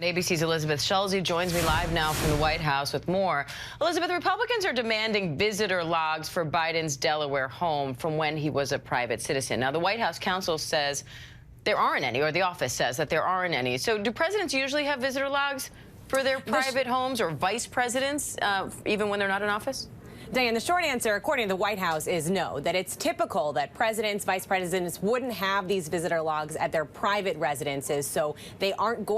ABC's Elizabeth Schulze joins me live now from the White House with more. Elizabeth, Republicans are demanding visitor logs for Biden's Delaware home from when he was a private citizen. Now, the White House counsel says there aren't any, or the office says that there aren't any. So do presidents usually have visitor logs for their private homes, or vice presidents, even when they're not in office? Diane, the short answer, according to the White House, is no, that it's typical that presidents, vice presidents wouldn't have these visitor logs at their private residences, so they aren't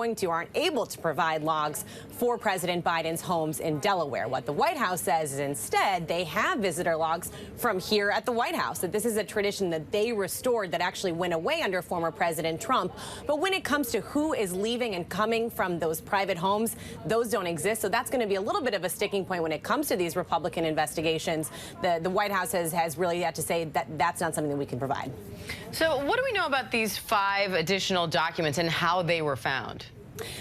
able to provide logs for President Biden's homes in Delaware. What the White House says is instead they have visitor logs from here at the White House, that this is a tradition that they restored that actually went away under former President Trump. But when it comes to who is leaving and coming from those private homes, those don't exist. So that's going to be a little bit of a sticking point when it comes to these Republican investigations. The White House has really yet to say that that's not something that we can provide. So what do we know about these 5 additional documents and how they were found?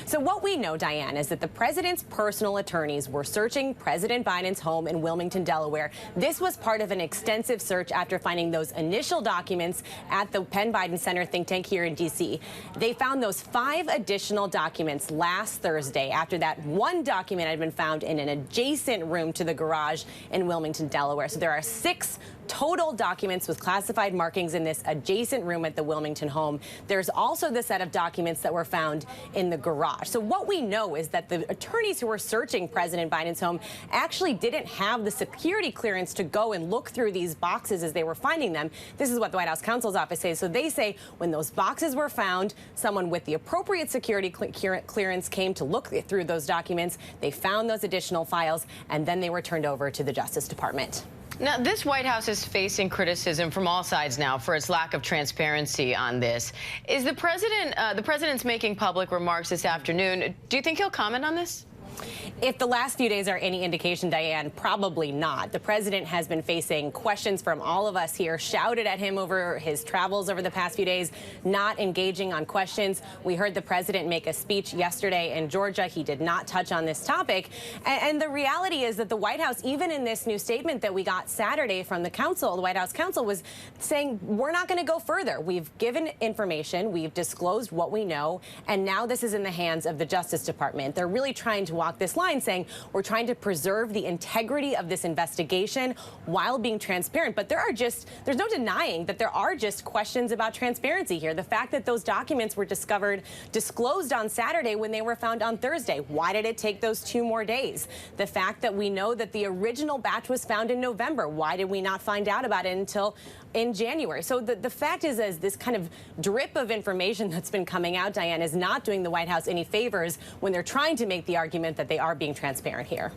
So what we know, Diane, is that the president's personal attorneys were searching President Biden's home in Wilmington, Delaware. This was part of an extensive search after finding those initial documents at the Penn Biden Center think tank here in D.C. They found those 5 additional documents last Thursday after that one document had been found in an adjacent room to the garage in Wilmington, Delaware. So there are 6 total documents with classified markings in this adjacent room at the Wilmington home. There's also the set of documents that were found in the garage. So what we know is that the attorneys who were searching President Biden's home actually didn't have the security clearance to go and look through these boxes as they were finding them. This is what the White House counsel's office says. So they say when those boxes were found, someone with the appropriate security clearance came to look through those documents. They found those additional files, and then they were turned over to the Justice Department. Now, this White House is facing criticism from all sides now for its lack of transparency on this. Is the president's making public remarks this afternoon? Do you think he'll comment on this? If the last few days are any indication, Diane, probably not. The president has been facing questions from all of us here, shouted at him over his travels over the past few days, not engaging on questions. We heard the president make a speech yesterday in Georgia. He did not touch on this topic. And the reality is that the White House, even in this new statement that we got Saturday from the counsel, the White House counsel, was saying we're not going to go further. We've given information, we've disclosed what we know, and now this is in the hands of the Justice Department. They're really trying to walk this line, saying we're trying to preserve the integrity of this investigation while being transparent. But there's no denying that there are just questions about transparency here. The fact that those documents were disclosed on Saturday when they were found on Thursday. Why did it take those 2 more days? The fact that we know that the original batch was found in November. Why did we not find out about it until in January? So the fact is this kind of drip of information that's been coming out, Diane, is not doing the White House any favors when they're trying to make the argument that they are being transparent here.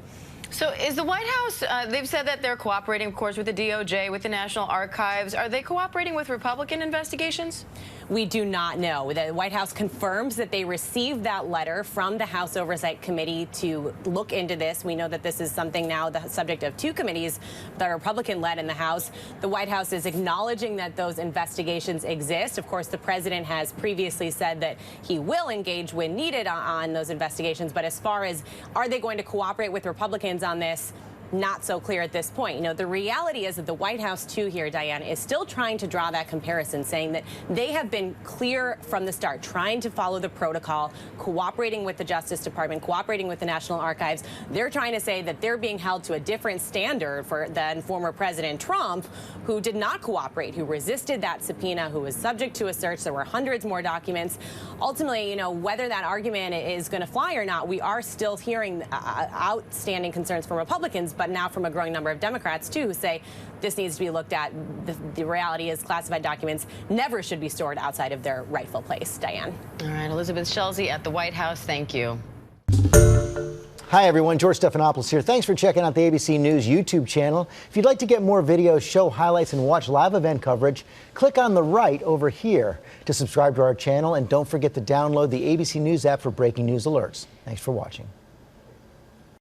So is the White House, they've said that they're cooperating, of course, with the DOJ, with the National Archives. Are they cooperating with Republican investigations? We do not know. The White House confirms that they received that letter from the House Oversight Committee to look into this. We know that this is something now the subject of 2 committees that are Republican-led in the House. The White House is acknowledging that those investigations exist. Of course, the president has previously said that he will engage when needed on those investigations. But as far as are they going to cooperate with Republicans on this, not so clear at this point. You know, the reality is that the White House, too, here, Diane, is still trying to draw that comparison, saying that they have been clear from the start, trying to follow the protocol, cooperating with the Justice Department, cooperating with the National Archives. They're trying to say that they're being held to a different standard than former President Trump, who did not cooperate, who resisted that subpoena, who was subject to a search. There were hundreds more documents. Ultimately, you know, whether that argument is going to fly or not, we are still hearing outstanding concerns from Republicans, but now from a growing number of Democrats, too, who say this needs to be looked at. The reality is classified documents never should be stored outside of their rightful place. Diane. All right, Elizabeth Schulze at the White House. Thank you. Hi, everyone. George Stephanopoulos here. Thanks for checking out the ABC News YouTube channel. If you'd like to get more videos, show highlights, and watch live event coverage, click on the right over here to subscribe to our channel. And don't forget to download the ABC News app for breaking news alerts. Thanks for watching.